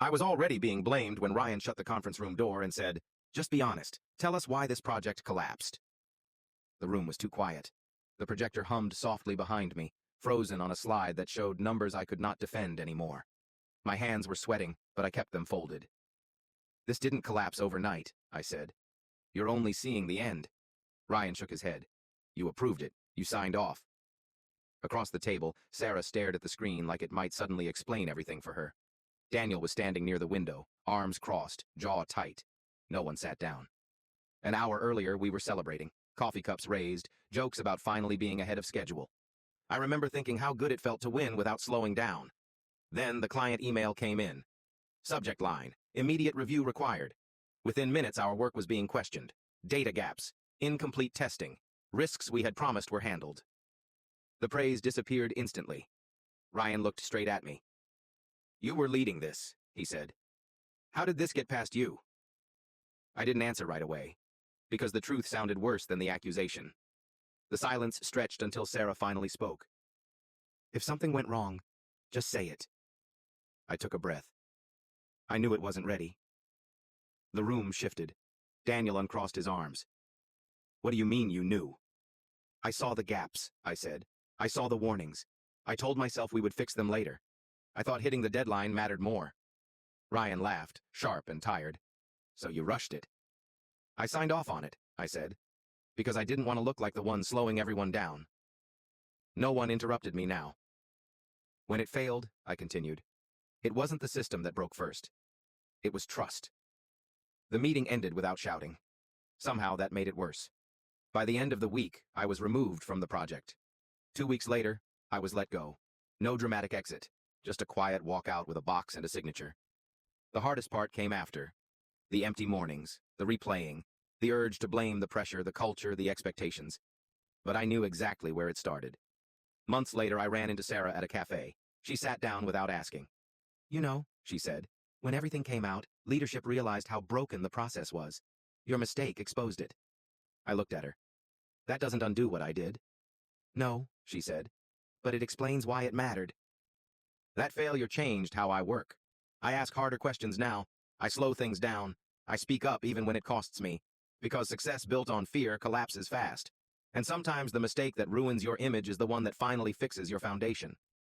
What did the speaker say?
I was already being blamed when Ryan shut the conference room door and said, "Just be honest. Tell us why this project collapsed." The room was too quiet. The projector hummed softly behind me, frozen on a slide that showed numbers I could not defend anymore. My hands were sweating, but I kept them folded. "This didn't collapse overnight," I said. "You're only seeing the end." Ryan shook his head. "You approved it. You signed off." Across the table, Sarah stared at the screen like it might suddenly explain everything for her. Daniel was standing near the window, arms crossed, jaw tight. No one sat down. An hour earlier, we were celebrating, coffee cups raised, jokes about finally being ahead of schedule. I remember thinking how good it felt to win without slowing down. Then the client email came in. Subject line: immediate review required. Within minutes, our work was being questioned. Data gaps, incomplete testing, risks we had promised were handled. The praise disappeared instantly. Ryan looked straight at me. "You were leading this," he said. "How did this get past you?" I didn't answer right away, because the truth sounded worse than the accusation. The silence stretched until Sarah finally spoke. "If something went wrong, just say it." I took a breath. I knew it wasn't ready. The room shifted. Daniel uncrossed his arms. "What do you mean you knew?" "I saw the gaps," I said. "I saw the warnings. I told myself we would fix them later. I thought hitting the deadline mattered more." Ryan laughed, sharp and tired. "So you rushed it." "I signed off on it," I said, "because I didn't want to look like the one slowing everyone down." No one interrupted me now. "When it failed," I continued, "it wasn't the system that broke first. It was trust." The meeting ended without shouting. Somehow that made it worse. By the end of the week, I was removed from the project. 2 weeks later, I was let go. No dramatic exit, just a quiet walkout with a box and a signature. The hardest part came after. The empty mornings, the replaying, the urge to blame the pressure, the culture, the expectations. But I knew exactly where it started. Months later, I ran into Sarah at a cafe. She sat down without asking. "You know," she said, "when everything came out, leadership realized how broken the process was. Your mistake exposed it." I looked at her. "That doesn't undo what I did." "No," she said, "but it explains why it mattered." That failure changed how I work. I ask harder questions now. I slow things down. I speak up even when it costs me. Because success built on fear collapses fast. And sometimes the mistake that ruins your image is the one that finally fixes your foundation.